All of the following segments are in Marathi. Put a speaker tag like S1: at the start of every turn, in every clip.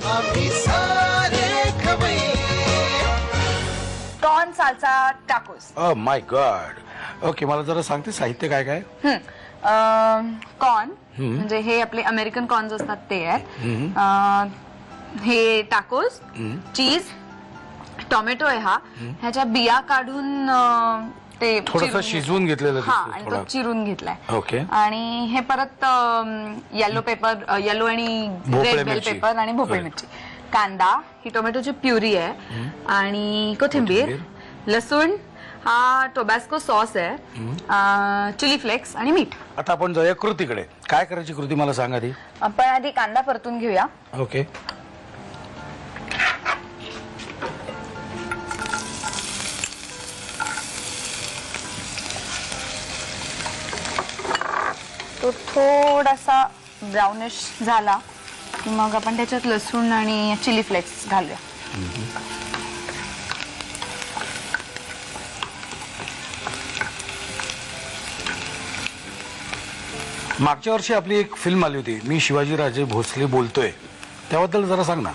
S1: आम्ही सारे खवय्ये.
S2: Corn salsa tacos.
S3: Oh my God. Okay, मला जरा सांगते साहित्य काय काय?
S2: कॉर्न म्हणजे हे आपले अमेरिकन कॉर्न्स असतात ते आहेत. हे टाकोस, चीज, टोमॅटो आहे हा. ह्याच्या बिया काढून ते
S3: थोडंसं शिजवून घेतलेलं
S2: हा, आणि तो चिरून घेतलाय.
S3: ओके.
S2: आणि हे परत येलो पेपर, येलो आणि रेड बेल पेपर आणि भोपळी मिरची, कांदा, ही टोमॅटोची प्युरी आहे आणि कोथिंबीर, लसूण, हा टोबॅस्को सॉस आहे, चिली फ्लेक्स आणि मीठ.
S3: आता आपण जाऊया कृतीकडे. काय करायची कृती मला सांगा आधी.
S2: आपण आधी कांदा परतून घेऊया.
S3: ओके.
S2: तो थोडासा ब्राउनिश झाला की मग आपण त्याच्यात लसूण आणि चिली फ्लेक्स घालूया.
S3: मागच्या वर्षी आपली एक फिल्म आली होती, मी शिवाजीराजे भोसले बोलतोय, त्याबद्दल जरा सांग ना.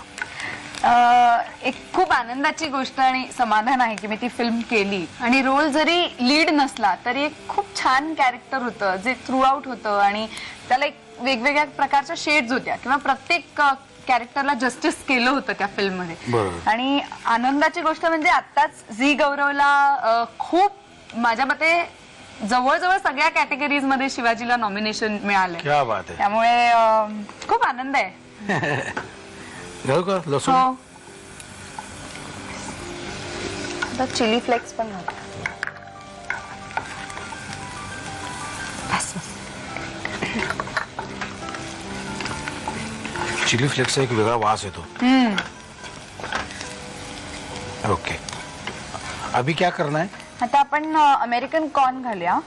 S2: एक खूप आनंदाची गोष्ट आणि समाधान आहे की मी ती फिल्म केली आणि रोल जरी लीड नसला तरी एक खूप छान कॅरेक्टर होतं जे थ्रू आउट होतं आणि त्याला एक वेगवेगळ्या प्रकारच्या शेड्स होत्या किंवा प्रत्येक कॅरेक्टरला जस्टिस केलं होतं त्या फिल्म मध्ये. आणि आनंदाची गोष्ट म्हणजे आत्ताच झी गौरवला खूप माझ्या मते जवळजवळ सगळ्या कॅटेगरीज मध्ये शिवाजीला नॉमिनेशन मिळालंय.
S3: क्या बात आहे.
S2: त्यामुळे खूप आनंद आहे.
S3: घालू का लसूण?
S2: हो. आता चिली फ्लेक्स पण घाल.
S3: चिली फ्लेक्सचा एक वेगळा वास येतो. ओके, अभी क्या करना है?
S2: आता आपण अमेरिकन कॉर्न घालूया.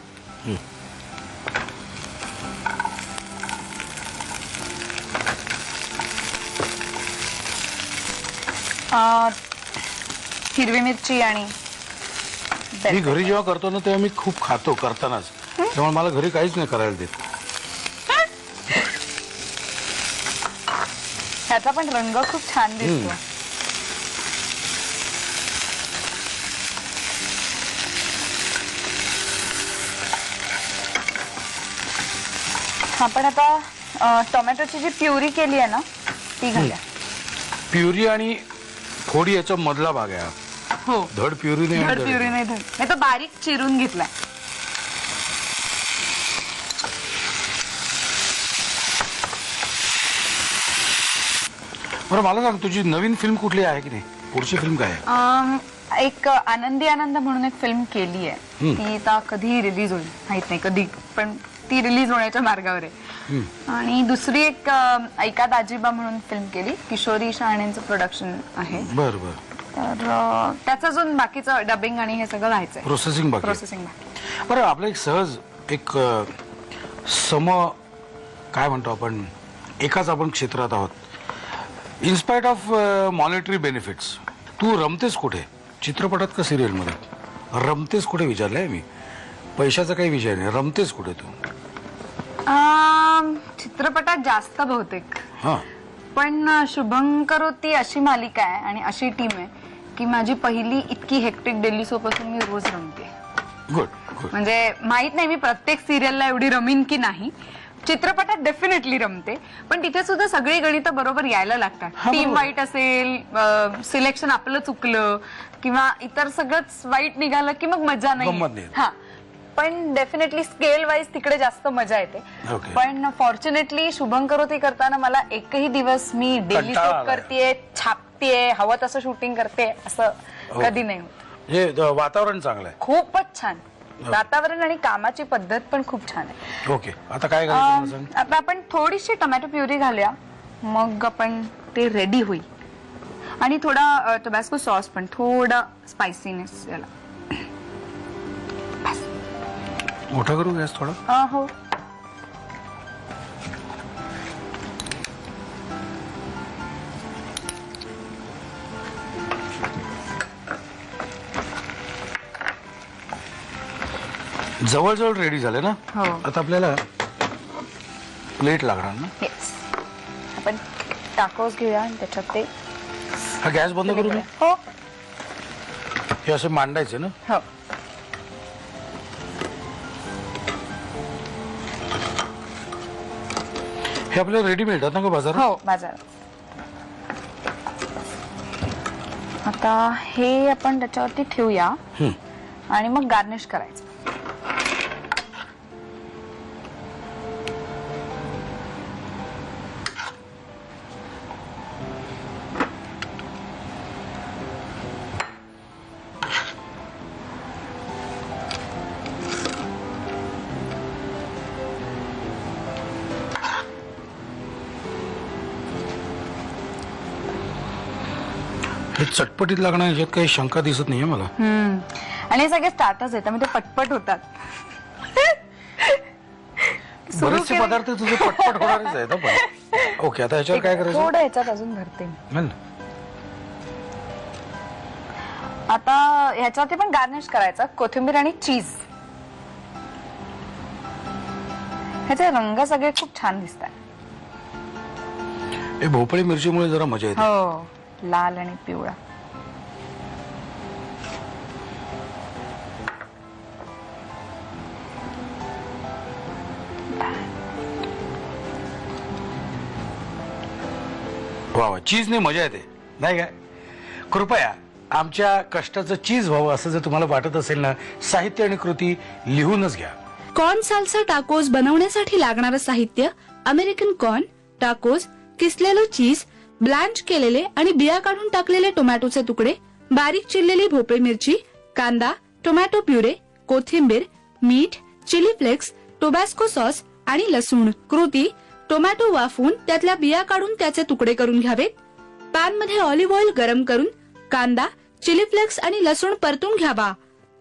S2: हिरवी मिरची आणि
S3: मी घरी जेव्हा करतो ना तेव्हा मी खूप खातो करतानाच, त्यामुळे मला घरी काहीच नाही करायला देत.
S2: ह्याचा पण रंग खूप छान दिसतो. आपण आता टोमॅटोची जी प्युरी केली आहे ना ती घालूया.
S3: प्युरी आणि फोडी याचा मधला भाग आहे.
S2: हो,
S3: धड प्युरी नाही.
S2: धड प्युरी नाही, धड तो बारीक चिरून घेतलाय.
S3: बरं मला सांग, तुझी नवीन फिल्म कुठली आहे की नाही? पुढची फिल्म काय आहे?
S2: एक आनंदी आनंद म्हणून एक फिल्म केली आहे. ती आता कधी रिलीज होईल माहित नाही कधी, पण ती रिलीज होण्याच्या मार्गावर आहे. आणि दुसरी एक ऐका दाजीबा म्हणून फिल्म केली, किशोरी शहाणेंचं प्रोडक्शन आहे.
S3: बरं बरं.
S2: तर त्याचं अजून बाकीचं डबिंग आणि हे सगळं व्हायचंय.
S3: प्रोसेसिंग बाकी. बरं, आपलं एक सहज एक काय म्हणतो आपण, एकाच आपण क्षेत्रात आहोत. इन्स्पाइट ऑफ मॉनिटरी बेनिफिट्स, तू रमतेस कुठे, चित्रपटात का सिरियल मध्ये? रमतेस कुठे विचारलंय मी, पैशाचा काही विषय नाही. रमतेस कुठे तू?
S2: चित्रपटात जास्त बहुतेक.
S3: हा,
S2: पण शुभंकरोती अशी मालिका आहे आणि अशी टीम आहे की माझी पहिली इतकी हेक्टिक डेली सोप असून मी रोज रमते.
S3: Good good.
S2: म्हणजे माहित नाही मी प्रत्येक सिरियलला एवढी रमीन की नाही. चित्रपटात डेफिनेटली रमते, पण तिथे सुद्धा सगळी गणितं बरोबर यायला लागतात. टीम वाईट असेल, सिलेक्शन आपलं चुकलं किंवा इतर सगळंच वाईट निघालं की मग मजा नाही. हा, पण डेफिनेटली स्केल वाईज तिकडे जास्त मजा येते. पण फॉर्च्युनेटली शुभंकरोती करताना मला एकही दिवस मी डेली सोप करतेय, छापतेय, हवं तसं शूटिंग करते असं कधी नाही होत.
S3: वातावरण चांगलं आहे,
S2: खूपच छान वातावरण आणि कामाची पद्धत पण खूप छान आहे.
S3: ओके, आता काय करायचं?
S2: आता आपण थोडीशी टोमॅटो प्युरी घालूया, मग आपण ते रेडी होईल. आणि थोडा टोबॅस्को सॉस पण, थोडा स्पायसीनेस याला.
S3: मोठा करू गॅस थोडा?
S2: हो.
S3: जवळजवळ रेडी झाले ना?
S2: हो.
S3: आता आपल्याला प्लेट लागणार ना?
S2: येस. आपण टाकोस घेऊया आणि त्याच्यात ते
S3: हा गॅस बंद करू ना
S2: हो
S3: हे असं मांडायचं ना
S2: हो
S3: हे आपल्याला रेडी मिळतात ना का बाजारात
S2: हो बाजारात. आता हे आपण त्याच्यावरती ठेवूया आणि मग गार्निश करायचं.
S3: हे चटपटीत लागणार याच्यात काही शंका दिसत नाहीये मला.
S2: आणि हे सगळे स्टार्टर्स आहेत त्यामुळे ते पटपट होतात. सुरू
S3: बरेचसे
S2: केलं-
S3: पदार्थ तुझे पटपट होणारच आहेत हं पण. ओके आता ह्याच्यावर काय करायचं
S2: थोडं ह्याच्यात अजून भरते मी.
S3: है ना?
S2: आता ह्याच्यावरती पण गार्निश करायचं कोथिंबीर आणि चीज. ह्याचे रंग सगळे खूप छान दिसतात.
S3: हे भोपळी मिरचीमुळे जरा मजा येते.
S2: हो लाल आणि पिवळा.
S3: वा वा चीजने मजा येते नाही काय. कृपया आमच्या कष्टाचं चीज व्हावं असं जर तुम्हाला वाटत असेल ना साहित्य आणि कृती लिहूनच घ्या.
S4: कॉर्न साल्सा टाकोस बनवण्यासाठी लागणारं साहित्य अमेरिकन कॉर्न, टाकोस, किसलेलं चीज, ब्लँच केलेले आणि बिया काढून टाकलेले टोमॅटोचे तुकडे, बारीक चिरलेली भोपळी मिरची, कांदा, टोमॅटो प्युरे, कोथिंबीर, मीठ, चिली फ्लेक्स, टोबॅस्को सॉस आणि लसूण. कृती: टोमॅटो वाफवून त्यातल्या बिया काढून त्याचे तुकडे करून घ्यावेत. पॅन मध्ये ऑलिव्ह ऑइल गरम करून कांदा, चिली फ्लेक्स आणि लसूण परतून घ्यावा.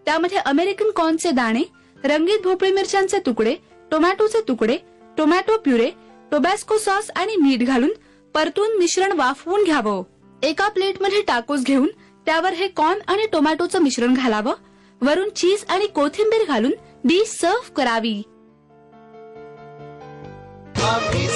S4: त्यामध्ये अमेरिकन कॉर्नचे दाणे, रंगीत भोपळी मिरच्यांचे तुकडे, टोमॅटोचे तुकडे, टोमॅटो प्युरे, टोबॅस्को सॉस आणि मीठ घालून परतून मिश्रण वाफवून घ्यावं. एका प्लेटमध्ये टाकोस घेऊन त्यावर हे कॉर्न आणि टोमॅटोचं मिश्रण घालावं. वरून चीज आणि कोथिंबीर घालून डिश सर्व्ह करावी.
S1: आम्ही